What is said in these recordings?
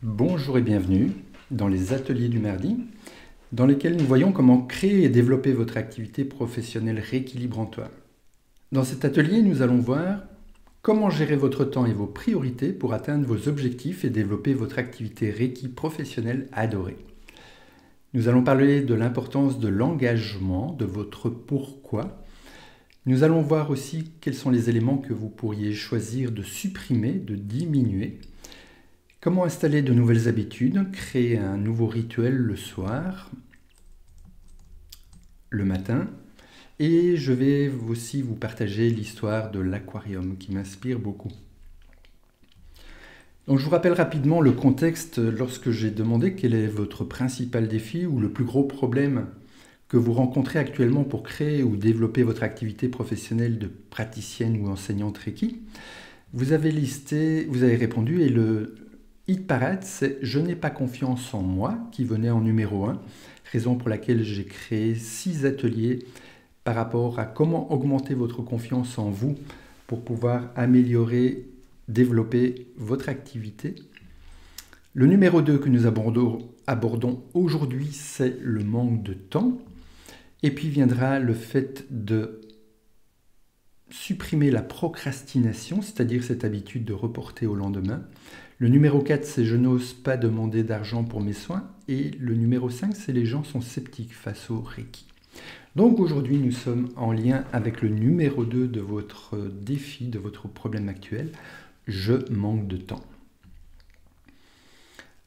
Bonjour et bienvenue dans les ateliers du mardi, dans lesquels nous voyons comment créer et développer votre activité professionnelle rééquilibre-toi. Dans cet atelier, nous allons voir comment gérer votre temps et vos priorités pour atteindre vos objectifs et développer votre activité Reiki professionnelle adorée. Nous allons parler de l'importance de l'engagement, de votre pourquoi. Nous allons voir aussi quels sont les éléments que vous pourriez choisir de supprimer, de diminuer. Comment installer de nouvelles habitudes, créer un nouveau rituel le soir, le matin. Et je vais aussi vous partager l'histoire de l'aquarium qui m'inspire beaucoup. Donc je vous rappelle rapidement le contexte lorsque j'ai demandé quel est votre principal défi ou le plus gros problème que vous rencontrez actuellement pour créer ou développer votre activité professionnelle de praticienne ou enseignante Reiki. Vous avez répondu et le hit parade, c'est « Je n'ai pas confiance en moi » qui venait en numéro 1, raison pour laquelle j'ai créé 6 ateliers par rapport à comment augmenter votre confiance en vous pour pouvoir améliorer, développer votre activité. Le numéro 2 que nous abordons aujourd'hui, c'est le manque de temps. Et puis viendra le fait de supprimer la procrastination, c'est-à-dire cette habitude de reporter au lendemain. Le numéro 4, c'est « Je n'ose pas demander d'argent pour mes soins ». Et le numéro 5, c'est « Les gens sont sceptiques face au Reiki ». Donc aujourd'hui, nous sommes en lien avec le numéro 2 de votre défi, de votre problème actuel. Je manque de temps.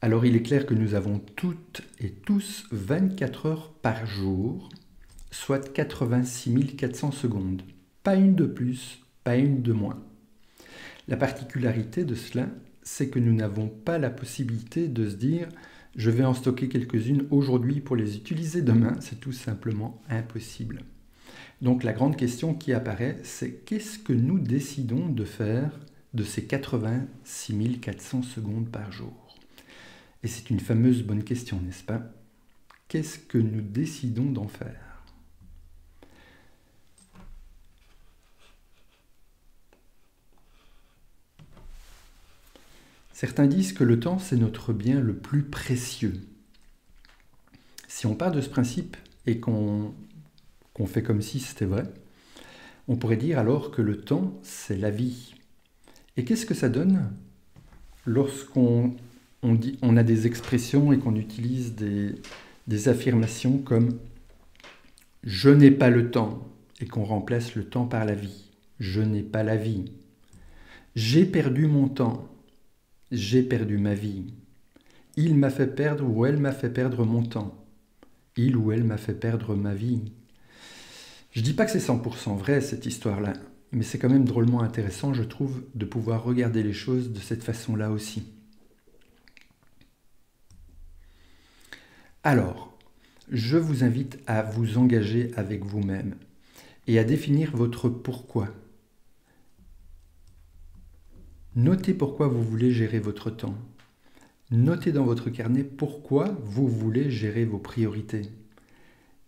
Alors il est clair que nous avons toutes et tous 24 heures par jour, soit 86 400 secondes. Pas une de plus, pas une de moins. La particularité de cela, c'est que nous n'avons pas la possibilité de se dire « je vais en stocker quelques-unes aujourd'hui pour les utiliser demain », c'est tout simplement impossible. Donc la grande question qui apparaît, c'est qu'est-ce que nous décidons de faire de ces 86 400 secondes par jour? Et c'est une fameuse bonne question, n'est-ce pas? Qu'est-ce que nous décidons d'en faire? Certains disent que le temps, c'est notre bien le plus précieux. Si on part de ce principe et qu'on fait comme si c'était vrai, on pourrait dire alors que le temps, c'est la vie. Et qu'est-ce que ça donne lorsqu'on a des expressions et qu'on utilise des affirmations comme « je n'ai pas le temps » et qu'on remplace le temps par la vie. Je n'ai pas la vie. J'ai perdu mon temps. J'ai perdu ma vie. Il m'a fait perdre ou elle m'a fait perdre mon temps. Il ou elle m'a fait perdre ma vie. Je ne dis pas que c'est 100% vrai cette histoire-là, mais c'est quand même drôlement intéressant, je trouve, de pouvoir regarder les choses de cette façon-là aussi. Alors, je vous invite à vous engager avec vous-même et à définir votre pourquoi. Notez pourquoi vous voulez gérer votre temps. Notez dans votre carnet pourquoi vous voulez gérer vos priorités.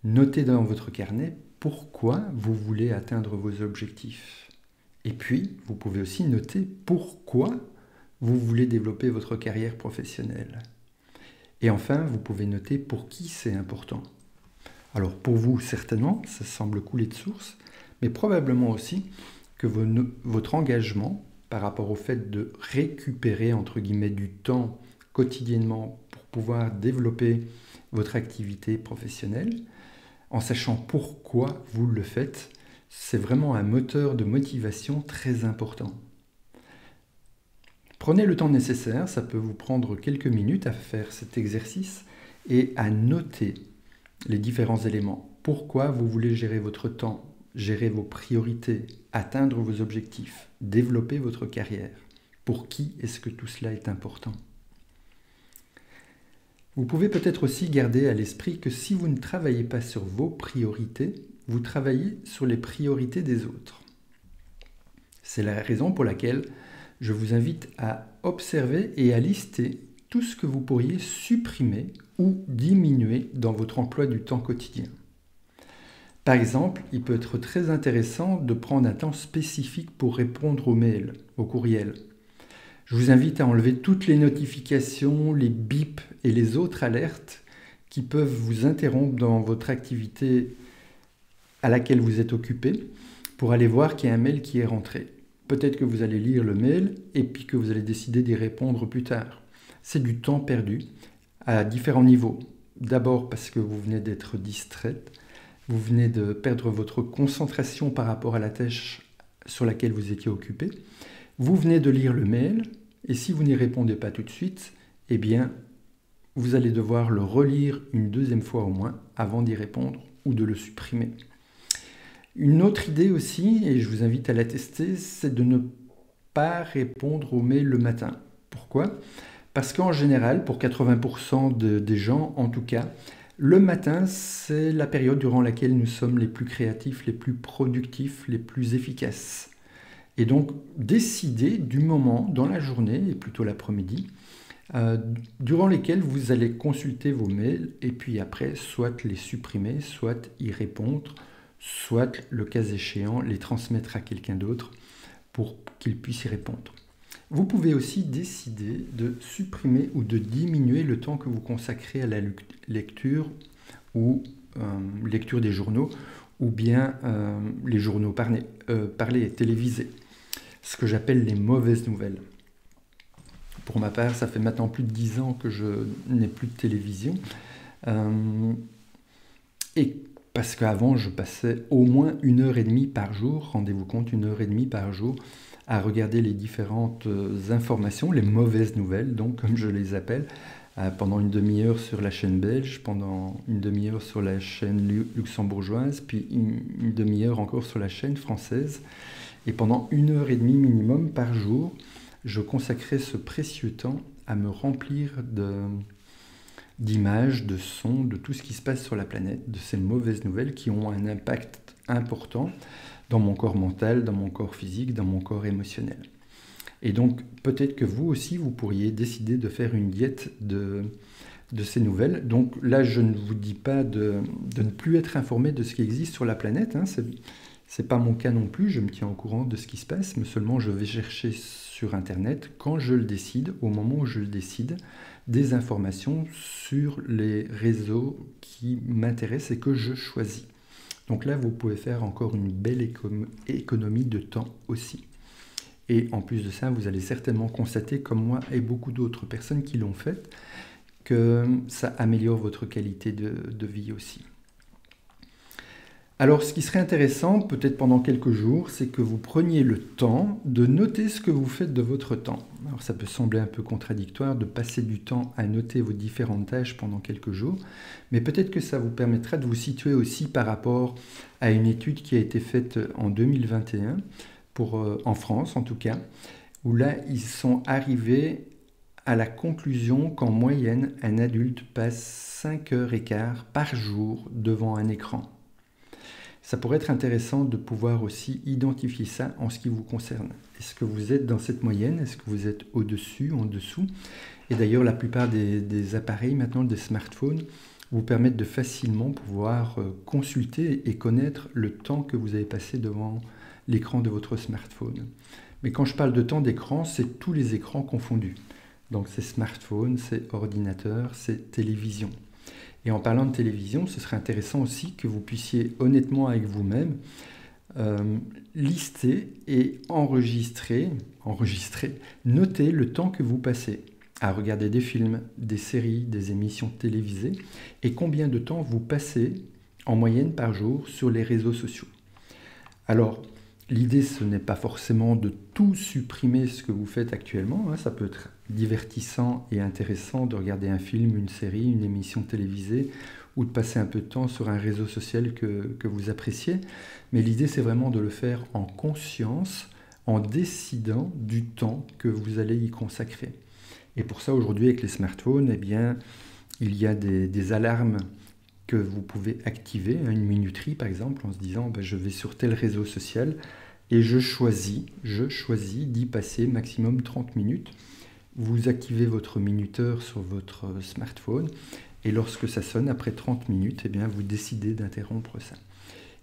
Notez dans votre carnet pourquoi vous voulez atteindre vos objectifs. Et puis, vous pouvez aussi noter pourquoi vous voulez développer votre carrière professionnelle. Et enfin, vous pouvez noter pour qui c'est important. Alors pour vous, certainement, ça semble couler de source, mais probablement aussi que votre engagement par rapport au fait de récupérer, entre guillemets, du temps quotidiennement pour pouvoir développer votre activité professionnelle, en sachant pourquoi vous le faites, c'est vraiment un moteur de motivation très important. Prenez le temps nécessaire, ça peut vous prendre quelques minutes à faire cet exercice et à noter les différents éléments. Pourquoi vous voulez gérer votre temps, gérer vos priorités, atteindre vos objectifs, développer votre carrière. Pour qui est-ce que tout cela est important? Vous pouvez peut-être aussi garder à l'esprit que si vous ne travaillez pas sur vos priorités, vous travaillez sur les priorités des autres. C'est la raison pour laquelle je vous invite à observer et à lister tout ce que vous pourriez supprimer ou diminuer dans votre emploi du temps quotidien. Par exemple, il peut être très intéressant de prendre un temps spécifique pour répondre aux mails, aux courriels. Je vous invite à enlever toutes les notifications, les bips et les autres alertes qui peuvent vous interrompre dans votre activité à laquelle vous êtes occupé pour aller voir qu'il y a un mail qui est rentré. Peut-être que vous allez lire le mail et puis que vous allez décider d'y répondre plus tard. C'est du temps perdu à différents niveaux. D'abord parce que vous venez d'être distraite, vous venez de perdre votre concentration par rapport à la tâche sur laquelle vous étiez occupé. Vous venez de lire le mail et si vous n'y répondez pas tout de suite, eh bien, vous allez devoir le relire une deuxième fois au moins avant d'y répondre ou de le supprimer. Une autre idée aussi, et je vous invite à la tester, c'est de ne pas répondre aux mails le matin. Pourquoi ? Parce qu'en général, pour 80% des gens en tout cas, le matin, c'est la période durant laquelle nous sommes les plus créatifs, les plus productifs, les plus efficaces. Et donc, décidez du moment dans la journée, et plutôt l'après-midi, durant lesquels vous allez consulter vos mails et puis après, soit les supprimer, soit y répondre, soit, le cas échéant, les transmettre à quelqu'un d'autre pour qu'il puisse y répondre. Vous pouvez aussi décider de supprimer ou de diminuer le temps que vous consacrez à la lecture ou lecture des journaux ou bien les journaux parlés et télévisés, ce que j'appelle les mauvaises nouvelles. Pour ma part, ça fait maintenant plus de 10 ans que je n'ai plus de télévision et parce qu'avant, je passais au moins 1h30 par jour, rendez-vous compte, 1h30 par jour, à regarder les différentes informations, les mauvaises nouvelles, donc comme je les appelle, pendant une demi-heure sur la chaîne belge, pendant une demi-heure sur la chaîne luxembourgeoise, puis une demi-heure encore sur la chaîne française. Et pendant 1h30 minimum par jour, je consacrais ce précieux temps à me remplir d'images, de sons, de tout ce qui se passe sur la planète, de ces mauvaises nouvelles qui ont un impact important dans mon corps mental, dans mon corps physique, dans mon corps émotionnel. Et donc, peut-être que vous aussi, vous pourriez décider de faire une diète de ces nouvelles. Donc là, je ne vous dis pas de ne plus être informé de ce qui existe sur la planète. Hein. C'est pas mon cas non plus, je me tiens au courant de ce qui se passe, mais seulement je vais chercher sur Internet, quand je le décide, au moment où je le décide, des informations sur les réseaux qui m'intéressent et que je choisis. Donc là, vous pouvez faire encore une belle économie de temps aussi. Et en plus de ça, vous allez certainement constater, comme moi et beaucoup d'autres personnes qui l'ont fait, que ça améliore votre qualité de vie aussi. Alors, ce qui serait intéressant, peut-être pendant quelques jours, c'est que vous preniez le temps de noter ce que vous faites de votre temps. Alors, ça peut sembler un peu contradictoire de passer du temps à noter vos différentes tâches pendant quelques jours, mais peut-être que ça vous permettra de vous situer aussi par rapport à une étude qui a été faite en 2021, en France en tout cas, où là, ils sont arrivés à la conclusion qu'en moyenne, un adulte passe 5h15 par jour devant un écran. Ça pourrait être intéressant de pouvoir aussi identifier ça en ce qui vous concerne. Est-ce que vous êtes dans cette moyenne? Est-ce que vous êtes au-dessus, en dessous? Et d'ailleurs, la plupart des appareils maintenant, des smartphones, vous permettent de facilement pouvoir consulter et connaître le temps que vous avez passé devant l'écran de votre smartphone. Mais quand je parle de temps d'écran, c'est tous les écrans confondus. Donc c'est smartphone, c'est ordinateur, c'est télévision. Et en parlant de télévision, ce serait intéressant aussi que vous puissiez honnêtement avec vous-même lister et enregistrer, noter le temps que vous passez à regarder des films, des séries, des émissions télévisées et combien de temps vous passez en moyenne par jour sur les réseaux sociaux. Alors, l'idée, ce n'est pas forcément de tout supprimer ce que vous faites actuellement. Hein. Ça peut être divertissant et intéressant de regarder un film, une série, une émission télévisée ou de passer un peu de temps sur un réseau social que vous appréciez. Mais l'idée, c'est vraiment de le faire en conscience, en décidant du temps que vous allez y consacrer. Et pour ça, aujourd'hui, avec les smartphones, eh bien, il y a des alarmes que vous pouvez activer, hein, une minuterie par exemple, en se disant je vais sur tel réseau social et je choisis d'y passer maximum 30 minutes. Vous activez votre minuteur sur votre smartphone et lorsque ça sonne, après 30 minutes, eh bien, vous décidez d'interrompre ça.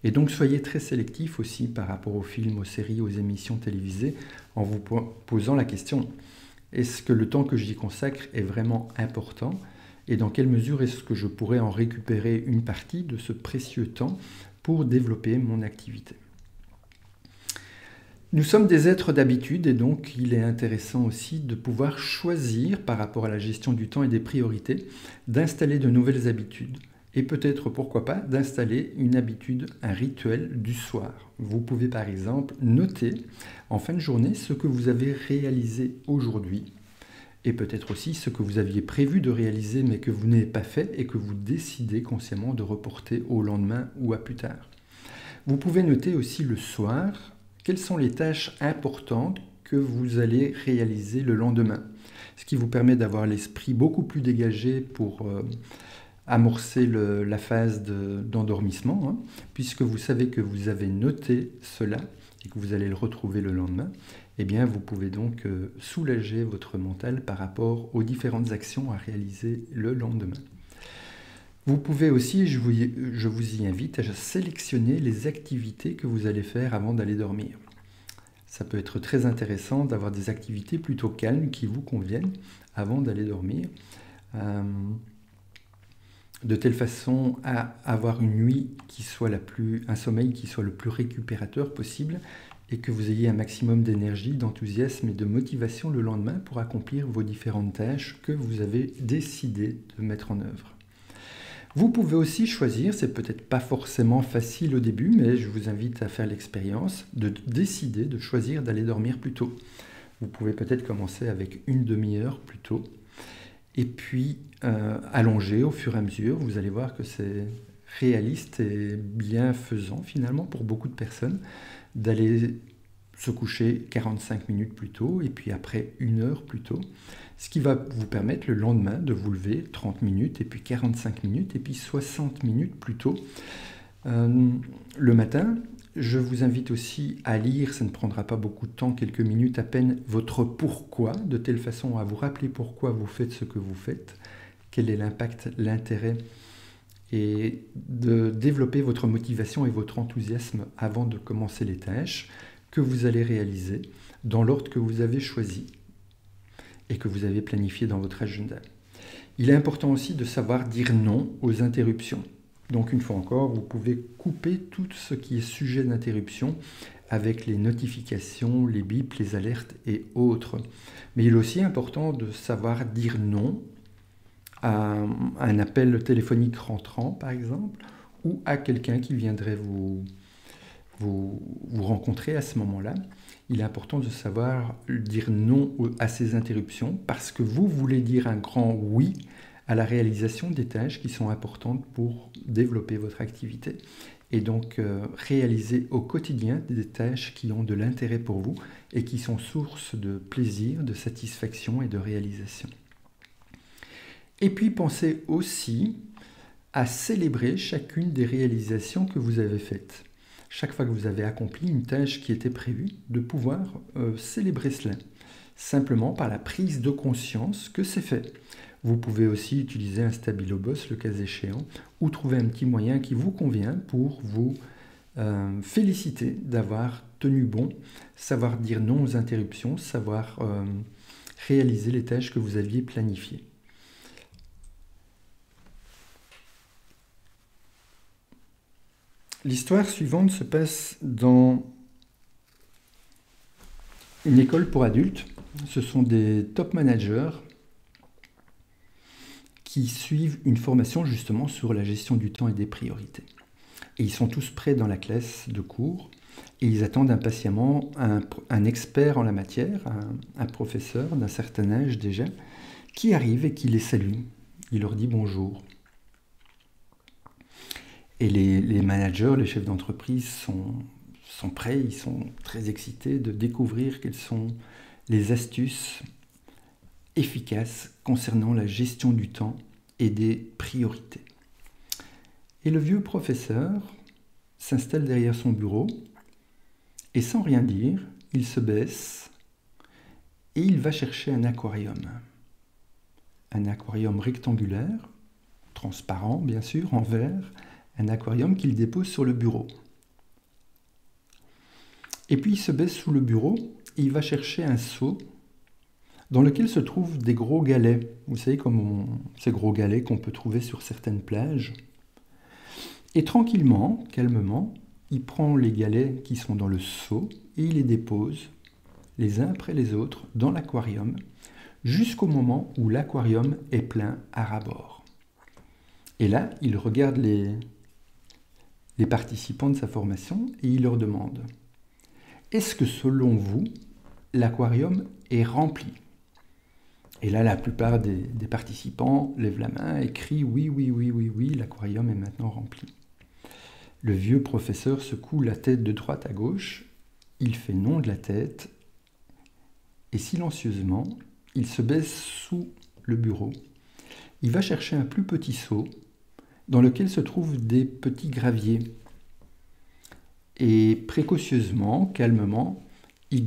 Et donc soyez très sélectif aussi par rapport aux films, aux séries, aux émissions télévisées en vous posant la question, Est-ce que le temps que j'y consacre est vraiment important? Et dans quelle mesure est-ce que je pourrais en récupérer une partie de ce précieux temps pour développer mon activité? Nous sommes des êtres d'habitude et donc il est intéressant aussi de pouvoir choisir par rapport à la gestion du temps et des priorités, d'installer de nouvelles habitudes. Et peut-être, pourquoi pas, d'installer une habitude, un rituel du soir. Vous pouvez par exemple noter en fin de journée ce que vous avez réalisé aujourd'hui et peut-être aussi ce que vous aviez prévu de réaliser mais que vous n'avez pas fait et que vous décidez consciemment de reporter au lendemain ou à plus tard. Vous pouvez noter aussi le soir quelles sont les tâches importantes que vous allez réaliser le lendemain, ce qui vous permet d'avoir l'esprit beaucoup plus dégagé pour amorcer la phase d'endormissement, puisque vous savez que vous avez noté cela et que vous allez le retrouver le lendemain. Eh bien, vous pouvez donc soulager votre mental par rapport aux différentes actions à réaliser le lendemain. Vous pouvez aussi, je vous y invite, à sélectionner les activités que vous allez faire avant d'aller dormir. Ça peut être très intéressant d'avoir des activités plutôt calmes qui vous conviennent avant d'aller dormir, de telle façon à avoir une nuit qui soit un sommeil qui soit le plus récupérateur possible et que vous ayez un maximum d'énergie, d'enthousiasme et de motivation le lendemain pour accomplir vos différentes tâches que vous avez décidé de mettre en œuvre. Vous pouvez aussi choisir, c'est peut-être pas forcément facile au début, mais je vous invite à faire l'expérience, de décider de choisir d'aller dormir plus tôt. Vous pouvez peut-être commencer avec une demi-heure plus tôt, et puis allonger au fur et à mesure. Vous allez voir que c'est réaliste et bienfaisant finalement pour beaucoup de personnes d'aller se coucher 45 minutes plus tôt et puis après 1 heure plus tôt, ce qui va vous permettre le lendemain de vous lever 30 minutes et puis 45 minutes et puis 60 minutes plus tôt le matin. Je vous invite aussi à lire, ça ne prendra pas beaucoup de temps, quelques minutes à peine, votre pourquoi, de telle façon à vous rappeler pourquoi vous faites ce que vous faites, quel est l'impact, l'intérêt, et de développer votre motivation et votre enthousiasme avant de commencer les tâches que vous allez réaliser dans l'ordre que vous avez choisi et que vous avez planifié dans votre agenda. Il est important aussi de savoir dire non aux interruptions. Donc une fois encore, vous pouvez couper tout ce qui est sujet d'interruption avec les notifications, les bips, les alertes et autres. Mais il est aussi important de savoir dire non à un appel téléphonique rentrant, par exemple, ou à quelqu'un qui viendrait vous rencontrer à ce moment-là. Il est important de savoir dire non à ces interruptions parce que vous voulez dire un grand oui à la réalisation des tâches qui sont importantes pour développer votre activité et donc réaliser au quotidien des tâches qui ont de l'intérêt pour vous et qui sont source de plaisir, de satisfaction et de réalisation. Et puis pensez aussi à célébrer chacune des réalisations que vous avez faites. Chaque fois que vous avez accompli une tâche qui était prévue, de pouvoir célébrer cela, simplement par la prise de conscience que c'est fait. Vous pouvez aussi utiliser un Stabilo Boss le cas échéant, ou trouver un petit moyen qui vous convient pour vous féliciter d'avoir tenu bon, savoir dire non aux interruptions, savoir réaliser les tâches que vous aviez planifiées. L'histoire suivante se passe dans une école pour adultes. Ce sont des top managers qui suivent une formation justement sur la gestion du temps et des priorités. Et ils sont tous prêts dans la classe de cours et ils attendent impatiemment un expert en la matière, un professeur d'un certain âge déjà, qui arrive et qui les salue. Il leur dit bonjour. Et les managers, les chefs d'entreprise sont prêts, ils sont très excités de découvrir quelles sont les astuces efficaces concernant la gestion du temps et des priorités. Et le vieux professeur s'installe derrière son bureau et sans rien dire, il se baisse et il va chercher un aquarium. Un aquarium rectangulaire, transparent bien sûr, en verre, un aquarium qu'il dépose sur le bureau. Et puis il se baisse sous le bureau et il va chercher un seau dans lequel se trouvent des gros galets. Vous savez, comme ces gros galets qu'on peut trouver sur certaines plages. Et tranquillement, calmement, il prend les galets qui sont dans le seau et il les dépose, les uns après les autres, dans l'aquarium, jusqu'au moment où l'aquarium est plein à ras-bord. Et là, il regarde les participants de sa formation et il leur demande « Est-ce que selon vous, l'aquarium est rempli ?» Et là, la plupart des participants lèvent la main et crient « Oui, oui, oui, oui, oui, l'aquarium est maintenant rempli. » Le vieux professeur secoue la tête de droite à gauche, il fait non de la tête et silencieusement, il se baisse sous le bureau. Il va chercher un plus petit seau dans lequel se trouvent des petits graviers. Et précautionneusement, calmement, il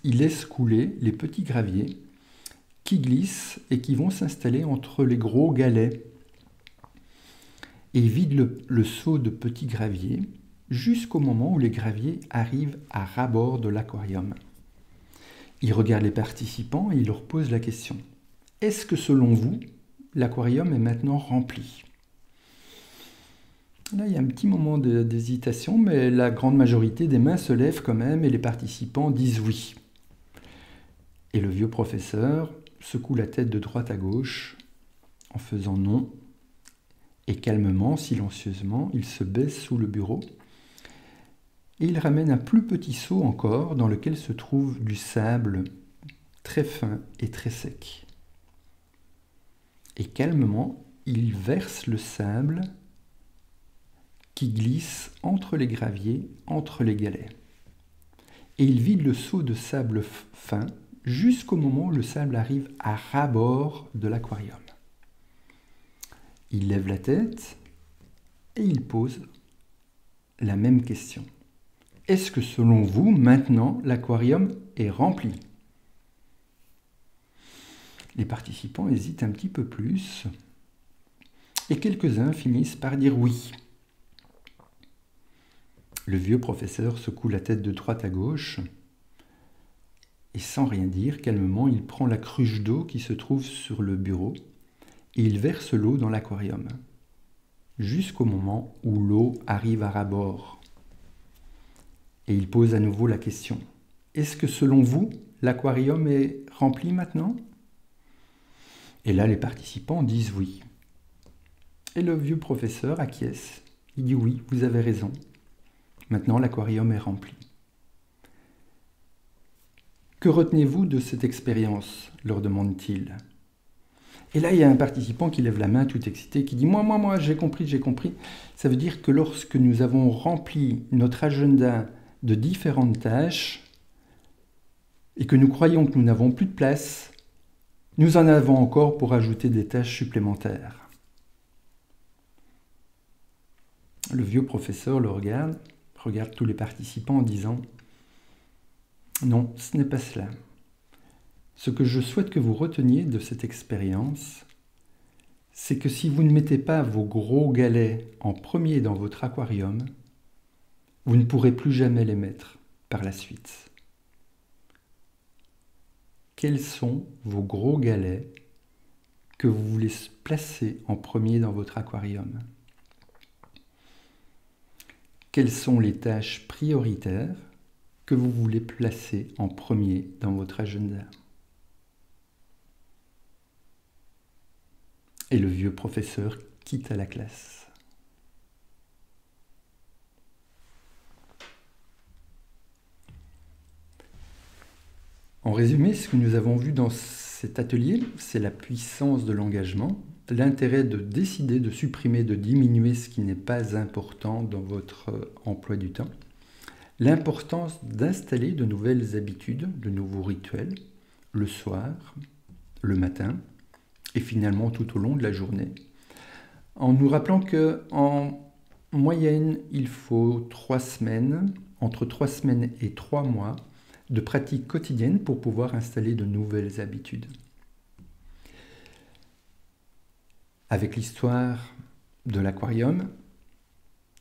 laisse couler les petits graviers qui glissent et qui vont s'installer entre les gros galets. Et il vide le seau de petits graviers jusqu'au moment où les graviers arrivent à ras-bord de l'aquarium. Il regarde les participants et il leur pose la question. Est-ce que selon vous, l'aquarium est maintenant rempli ? Là, il y a un petit moment d'hésitation, mais la grande majorité des mains se lèvent quand même et les participants disent oui. Et le vieux professeur secoue la tête de droite à gauche en faisant non. Et calmement, silencieusement, il se baisse sous le bureau et il ramène un plus petit seau encore dans lequel se trouve du sable très fin et très sec. Et calmement, il verse le sable qui glisse entre les graviers, entre les galets. Et il vide le seau de sable fin jusqu'au moment où le sable arrive à ras-bord de l'aquarium. Il lève la tête et il pose la même question. Est-ce que selon vous, maintenant, l'aquarium est rempli ? Les participants hésitent un petit peu plus et quelques-uns finissent par dire oui. Le vieux professeur secoue la tête de droite à gauche et sans rien dire, calmement, il prend la cruche d'eau qui se trouve sur le bureau et il verse l'eau dans l'aquarium, jusqu'au moment où l'eau arrive à ras-bord. Et il pose à nouveau la question. Est-ce que selon vous, l'aquarium est rempli maintenant ? Et là, les participants disent oui. Et le vieux professeur acquiesce. Il dit oui, vous avez raison. Maintenant, l'aquarium est rempli. Que retenez-vous de cette expérience ? Leur demande-t-il. Et là, il y a un participant qui lève la main tout excité, qui dit « Moi, j'ai compris. » Ça veut dire que lorsque nous avons rempli notre agenda de différentes tâches et que nous croyons que nous n'avons plus de place, nous en avons encore pour ajouter des tâches supplémentaires. Le vieux professeur le regarde tous les participants en disant « Non, ce n'est pas cela. Ce que je souhaite que vous reteniez de cette expérience, c'est que si vous ne mettez pas vos gros galets en premier dans votre aquarium, vous ne pourrez plus jamais les mettre par la suite. Quels sont vos gros galets que vous voulez placer en premier dans votre aquarium ? Quelles sont les tâches prioritaires que vous voulez placer en premier dans votre agenda ? Et le vieux professeur quitte la classe. En résumé, ce que nous avons vu dans cet atelier, c'est la puissance de l'engagement, l'intérêt de décider de supprimer, de diminuer ce qui n'est pas important dans votre emploi du temps, l'importance d'installer de nouvelles habitudes, de nouveaux rituels, le soir, le matin, et finalement tout au long de la journée, en nous rappelant qu'en moyenne, il faut 3 semaines, entre 3 semaines et 3 mois, de pratique quotidienne pour pouvoir installer de nouvelles habitudes. Avec l'histoire de l'aquarium,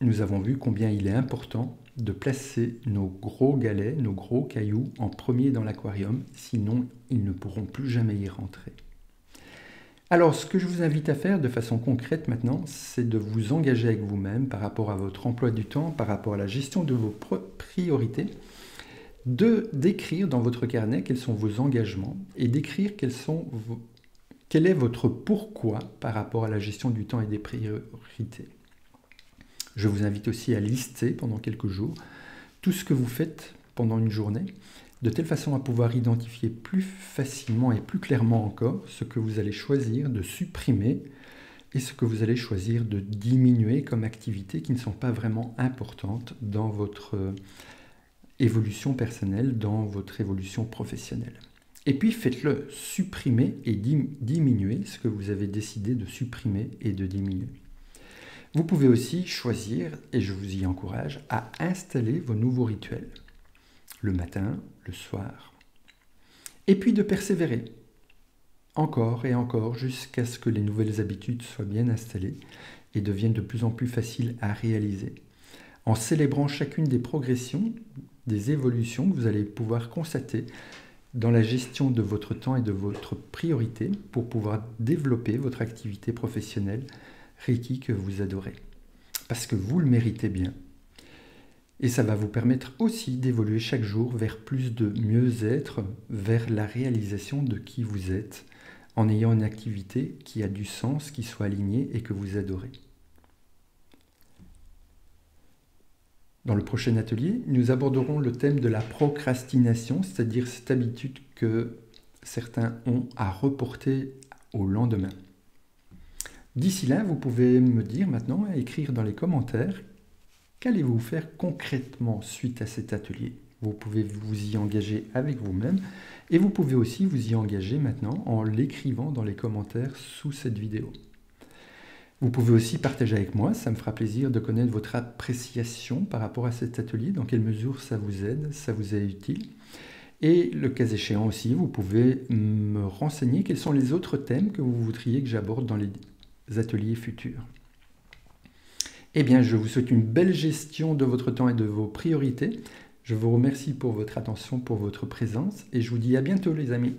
nous avons vu combien il est important de placer nos gros galets, nos gros cailloux en premier dans l'aquarium, sinon ils ne pourront plus jamais y rentrer. Alors, ce que je vous invite à faire de façon concrète maintenant, c'est de vous engager avec vous-même par rapport à votre emploi du temps, par rapport à la gestion de vos priorités, d'écrire dans votre carnet quels sont vos engagements et d'écrire quel est votre pourquoi par rapport à la gestion du temps et des priorités. Je vous invite aussi à lister pendant quelques jours tout ce que vous faites pendant une journée, de telle façon à pouvoir identifier plus facilement et plus clairement encore ce que vous allez choisir de supprimer et ce que vous allez choisir de diminuer comme activités qui ne sont pas vraiment importantes dans votre évolution personnelle, dans votre évolution professionnelle. Et puis faites-le, supprimer et diminuer ce que vous avez décidé de supprimer et de diminuer. Vous pouvez aussi choisir, et je vous y encourage, à installer vos nouveaux rituels, le matin, le soir, et puis de persévérer, encore et encore, jusqu'à ce que les nouvelles habitudes soient bien installées et deviennent de plus en plus faciles à réaliser, en célébrant chacune des progressions, des évolutions que vous allez pouvoir constater dans la gestion de votre temps et de votre priorité pour pouvoir développer votre activité professionnelle Reiki que vous adorez. Parce que vous le méritez bien. Et ça va vous permettre aussi d'évoluer chaque jour vers plus de mieux-être, vers la réalisation de qui vous êtes, en ayant une activité qui a du sens, qui soit alignée et que vous adorez. Dans le prochain atelier, nous aborderons le thème de la procrastination, c'est-à-dire cette habitude que certains ont à reporter au lendemain. D'ici là, vous pouvez me dire maintenant, écrire dans les commentaires, qu'allez-vous faire concrètement suite à cet atelier? Vous pouvez vous y engager avec vous-même et vous pouvez aussi vous y engager maintenant en l'écrivant dans les commentaires sous cette vidéo. Vous pouvez aussi partager avec moi, ça me fera plaisir de connaître votre appréciation par rapport à cet atelier, dans quelle mesure ça vous aide, ça vous est utile. Et le cas échéant aussi, vous pouvez me renseigner quels sont les autres thèmes que vous voudriez que j'aborde dans les ateliers futurs. Eh bien, je vous souhaite une belle gestion de votre temps et de vos priorités. Je vous remercie pour votre attention, pour votre présence et je vous dis à bientôt les amis.